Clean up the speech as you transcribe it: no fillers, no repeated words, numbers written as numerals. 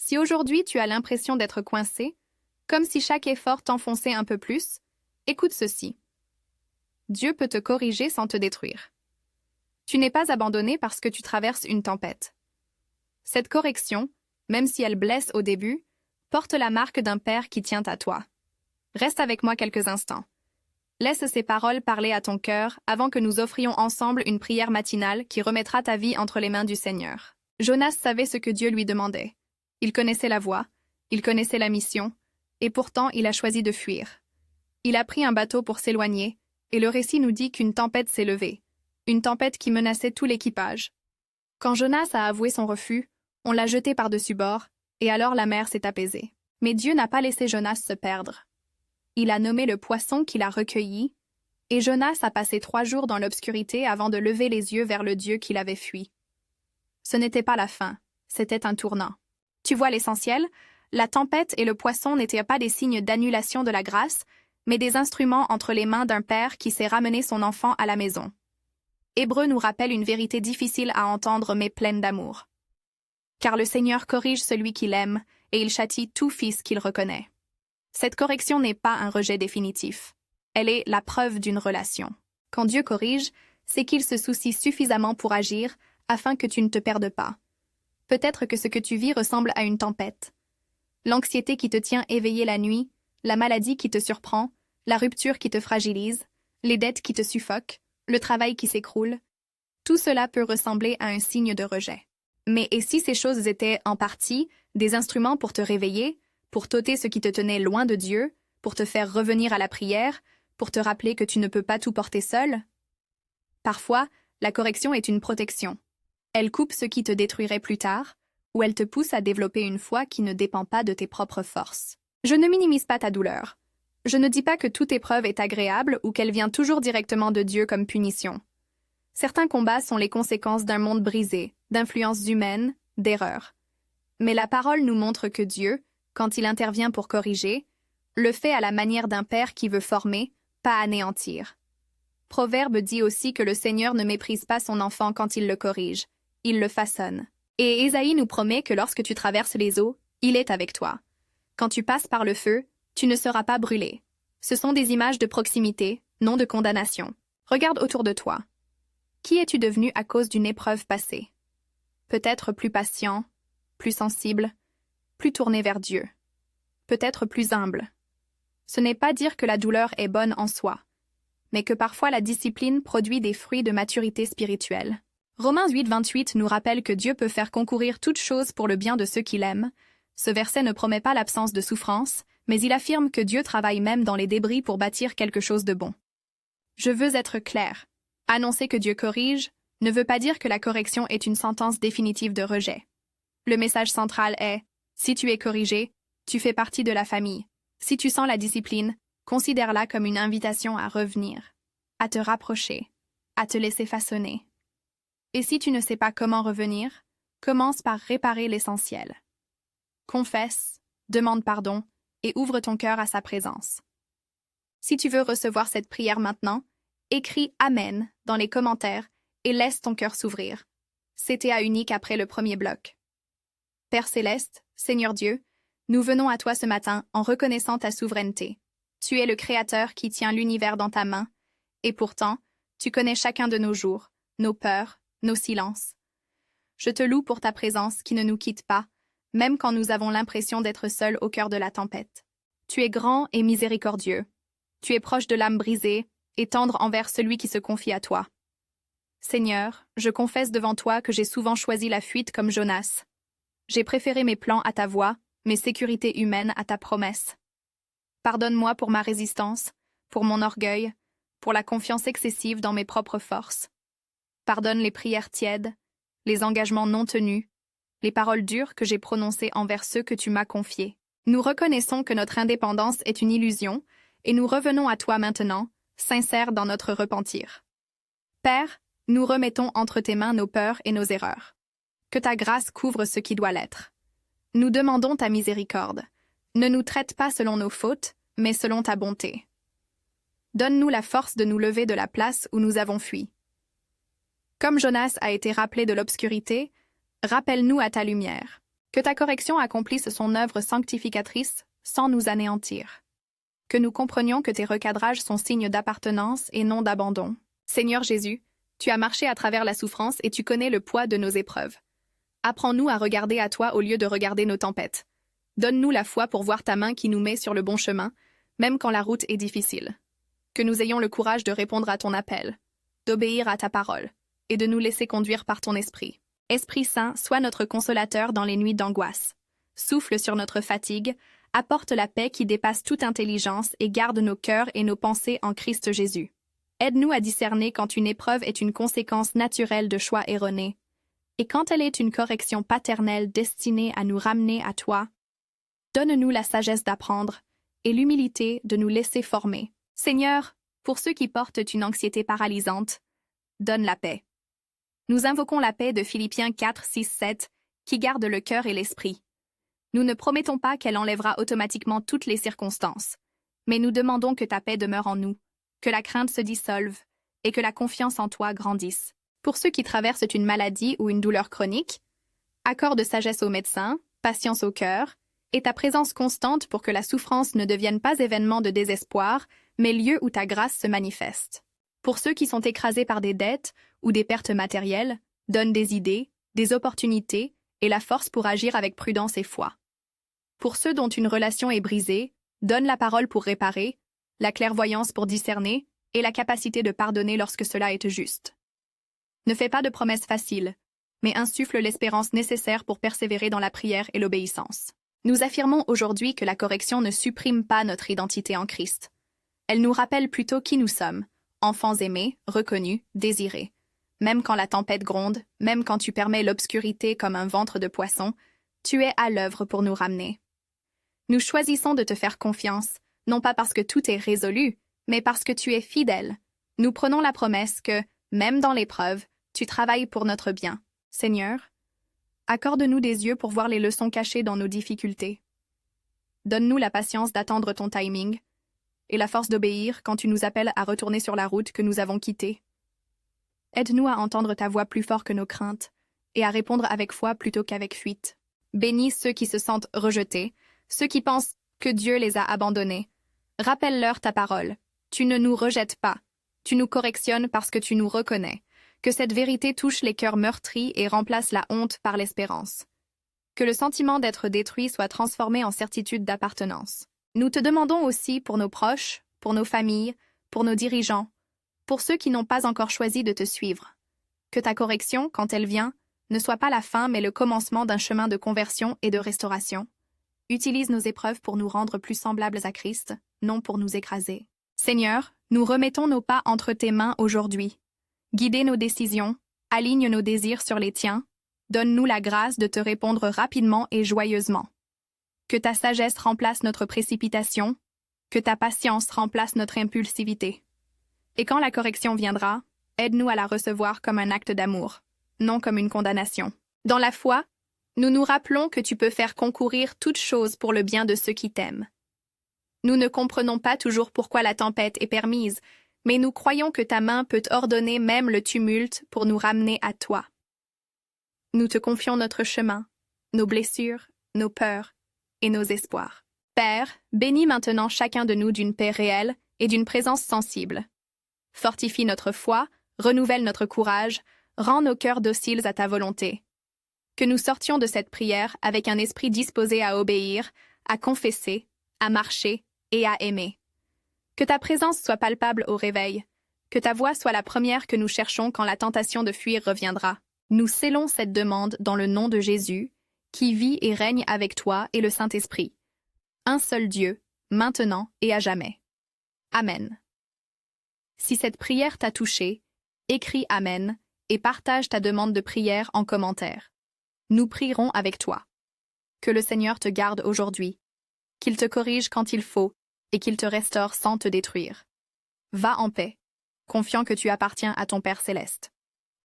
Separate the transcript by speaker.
Speaker 1: Si aujourd'hui tu as l'impression d'être coincé, comme si chaque effort t'enfonçait un peu plus, écoute ceci. Dieu peut te corriger sans te détruire. Tu n'es pas abandonné parce que tu traverses une tempête. Cette correction, même si elle blesse au début, porte la marque d'un Père qui tient à toi. Reste avec moi quelques instants. Laisse ces paroles parler à ton cœur avant que nous offrions ensemble une prière matinale qui remettra ta vie entre les mains du Seigneur. Jonas savait ce que Dieu lui demandait. Il connaissait la voie, il connaissait la mission, et pourtant il a choisi de fuir. Il a pris un bateau pour s'éloigner, et le récit nous dit qu'une tempête s'est levée, une tempête qui menaçait tout l'équipage. Quand Jonas a avoué son refus, on l'a jeté par-dessus bord, et alors la mer s'est apaisée. Mais Dieu n'a pas laissé Jonas se perdre. Il a nommé le poisson qu'il a recueilli, et Jonas a passé 3 jours dans l'obscurité avant de lever les yeux vers le Dieu qu'il avait fui. Ce n'était pas la fin, c'était un tournant. Tu vois l'essentiel? La tempête et le poisson n'étaient pas des signes d'annulation de la grâce, mais des instruments entre les mains d'un père qui sait ramener son enfant à la maison. Hébreux nous rappelle une vérité difficile à entendre mais pleine d'amour. Car le Seigneur corrige celui qu'il aime, et il châtie tout fils qu'il reconnaît. Cette correction n'est pas un rejet définitif. Elle est la preuve d'une relation. Quand Dieu corrige, c'est qu'il se soucie suffisamment pour agir afin que tu ne te perdes pas. Peut-être que ce que tu vis ressemble à une tempête. L'anxiété qui te tient éveillé la nuit, la maladie qui te surprend, la rupture qui te fragilise, les dettes qui te suffoquent, le travail qui s'écroule, tout cela peut ressembler à un signe de rejet. Mais et si ces choses étaient, en partie, des instruments pour te réveiller, pour t'ôter ce qui te tenait loin de Dieu, pour te faire revenir à la prière, pour te rappeler que tu ne peux pas tout porter seul? Parfois, la correction est une protection. Elle coupe ce qui te détruirait plus tard, ou elle te pousse à développer une foi qui ne dépend pas de tes propres forces. Je ne minimise pas ta douleur. Je ne dis pas que toute épreuve est agréable ou qu'elle vient toujours directement de Dieu comme punition. Certains combats sont les conséquences d'un monde brisé, d'influences humaines, d'erreurs. Mais la parole nous montre que Dieu, quand il intervient pour corriger, le fait à la manière d'un père qui veut former, pas anéantir. Proverbe dit aussi que le Seigneur ne méprise pas son enfant quand il le corrige, il le façonne. Et Ésaïe nous promet que lorsque tu traverses les eaux, il est avec toi. Quand tu passes par le feu, tu ne seras pas brûlé. Ce sont des images de proximité, non de condamnation. Regarde autour de toi. Qui es-tu devenu à cause d'une épreuve passée? Peut-être plus patient, plus sensible, plus tourné vers Dieu. Peut-être plus humble. Ce n'est pas dire que la douleur est bonne en soi, mais que parfois la discipline produit des fruits de maturité spirituelle. Romains 8:28 nous rappelle que Dieu peut faire concourir toutes choses pour le bien de ceux qui l'aiment. Ce verset ne promet pas l'absence de souffrance, mais il affirme que Dieu travaille même dans les débris pour bâtir quelque chose de bon. Je veux être clair. Annoncer que Dieu corrige ne veut pas dire que la correction est une sentence définitive de rejet. Le message central est « Si tu es corrigé, tu fais partie de la famille. Si tu sens la discipline, considère-la comme une invitation à revenir, à te rapprocher, à te laisser façonner. Et si tu ne sais pas comment revenir, commence par réparer l'essentiel. Confesse, demande pardon et ouvre ton cœur à sa présence. Si tu veux recevoir cette prière maintenant, écris « Amen » dans les commentaires et laisse ton cœur s'ouvrir. CTA unique après le premier bloc. Père céleste, Seigneur Dieu, nous venons à toi ce matin en reconnaissant ta souveraineté. Tu es le Créateur qui tient l'univers dans ta main, et pourtant, tu connais chacun de nos jours, nos peurs, nos silences. Je te loue pour ta présence qui ne nous quitte pas, même quand nous avons l'impression d'être seuls au cœur de la tempête. Tu es grand et miséricordieux. Tu es proche de l'âme brisée et tendre envers celui qui se confie à toi. Seigneur, je confesse devant toi que j'ai souvent choisi la fuite comme Jonas. J'ai préféré mes plans à ta voix, mes sécurités humaines à ta promesse. Pardonne-moi pour ma résistance, pour mon orgueil, pour la confiance excessive dans mes propres forces. Pardonne les prières tièdes, les engagements non tenus, les paroles dures que j'ai prononcées envers ceux que tu m'as confiés. Nous reconnaissons que notre indépendance est une illusion et nous revenons à toi maintenant, sincères dans notre repentir. Père, nous remettons entre tes mains nos peurs et nos erreurs. Que ta grâce couvre ce qui doit l'être. Nous demandons ta miséricorde. Ne nous traite pas selon nos fautes, mais selon ta bonté. Donne-nous la force de nous lever de la place où nous avons fui. Comme Jonas a été rappelé de l'obscurité, rappelle-nous à ta lumière. Que ta correction accomplisse son œuvre sanctificatrice sans nous anéantir. Que nous comprenions que tes recadrages sont signes d'appartenance et non d'abandon. Seigneur Jésus, tu as marché à travers la souffrance et tu connais le poids de nos épreuves. Apprends-nous à regarder à toi au lieu de regarder nos tempêtes. Donne-nous la foi pour voir ta main qui nous met sur le bon chemin, même quand la route est difficile. Que nous ayons le courage de répondre à ton appel, d'obéir à ta parole, et de nous laisser conduire par ton esprit. Esprit Saint, sois notre consolateur dans les nuits d'angoisse. Souffle sur notre fatigue, apporte la paix qui dépasse toute intelligence et garde nos cœurs et nos pensées en Christ Jésus. Aide-nous à discerner quand une épreuve est une conséquence naturelle de choix erronés, et quand elle est une correction paternelle destinée à nous ramener à toi. Donne-nous la sagesse d'apprendre et l'humilité de nous laisser former. Seigneur, pour ceux qui portent une anxiété paralysante, donne la paix. Nous invoquons la paix de Philippiens 4, 6, 7, qui garde le cœur et l'esprit. Nous ne promettons pas qu'elle enlèvera automatiquement toutes les circonstances, mais nous demandons que ta paix demeure en nous, que la crainte se dissolve et que la confiance en toi grandisse. Pour ceux qui traversent une maladie ou une douleur chronique, accorde sagesse aux médecins, patience au cœur, et ta présence constante pour que la souffrance ne devienne pas événement de désespoir, mais lieu où ta grâce se manifeste. Pour ceux qui sont écrasés par des dettes ou des pertes matérielles, donne des idées, des opportunités et la force pour agir avec prudence et foi. Pour ceux dont une relation est brisée, donne la parole pour réparer, la clairvoyance pour discerner et la capacité de pardonner lorsque cela est juste. Ne fais pas de promesses faciles, mais insuffle l'espérance nécessaire pour persévérer dans la prière et l'obéissance. Nous affirmons aujourd'hui que la correction ne supprime pas notre identité en Christ. Elle nous rappelle plutôt qui nous sommes, enfants aimés, reconnus, désirés. Même quand la tempête gronde, même quand tu permets l'obscurité comme un ventre de poisson, tu es à l'œuvre pour nous ramener. Nous choisissons de te faire confiance, non pas parce que tout est résolu, mais parce que tu es fidèle. Nous prenons la promesse que, même dans l'épreuve, tu travailles pour notre bien. Seigneur, accorde-nous des yeux pour voir les leçons cachées dans nos difficultés. Donne-nous la patience d'attendre ton timing et la force d'obéir quand tu nous appelles à retourner sur la route que nous avons quittée. Aide-nous à entendre ta voix plus fort que nos craintes et à répondre avec foi plutôt qu'avec fuite. Bénis ceux qui se sentent rejetés, ceux qui pensent que Dieu les a abandonnés. Rappelle-leur ta parole. Tu ne nous rejettes pas. Tu nous correctionnes parce que tu nous reconnais. Que cette vérité touche les cœurs meurtris et remplace la honte par l'espérance. Que le sentiment d'être détruit soit transformé en certitude d'appartenance. Nous te demandons aussi pour nos proches, pour nos familles, pour nos dirigeants, pour ceux qui n'ont pas encore choisi de te suivre. Que ta correction, quand elle vient, ne soit pas la fin mais le commencement d'un chemin de conversion et de restauration. Utilise nos épreuves pour nous rendre plus semblables à Christ, non pour nous écraser. Seigneur, nous remettons nos pas entre tes mains aujourd'hui. Guidez nos décisions, aligne nos désirs sur les tiens, donne-nous la grâce de te répondre rapidement et joyeusement. Que ta sagesse remplace notre précipitation, que ta patience remplace notre impulsivité. Et quand la correction viendra, aide-nous à la recevoir comme un acte d'amour, non comme une condamnation. Dans la foi, nous nous rappelons que tu peux faire concourir toutes choses pour le bien de ceux qui t'aiment. Nous ne comprenons pas toujours pourquoi la tempête est permise, mais nous croyons que ta main peut ordonner même le tumulte pour nous ramener à toi. Nous te confions notre chemin, nos blessures, nos peurs et nos espoirs. Père, bénis maintenant chacun de nous d'une paix réelle et d'une présence sensible. Fortifie notre foi, renouvelle notre courage, rends nos cœurs dociles à ta volonté. Que nous sortions de cette prière avec un esprit disposé à obéir, à confesser, à marcher et à aimer. Que ta présence soit palpable au réveil, que ta voix soit la première que nous cherchons quand la tentation de fuir reviendra. Nous scellons cette demande dans le nom de Jésus, qui vit et règne avec toi et le Saint-Esprit. Un seul Dieu, maintenant et à jamais. Amen. Si cette prière t'a touché, écris Amen et partage ta demande de prière en commentaire. Nous prierons avec toi. Que le Seigneur te garde aujourd'hui, qu'il te corrige quand il faut et qu'il te restaure sans te détruire. Va en paix, confiant que tu appartiens à ton Père céleste.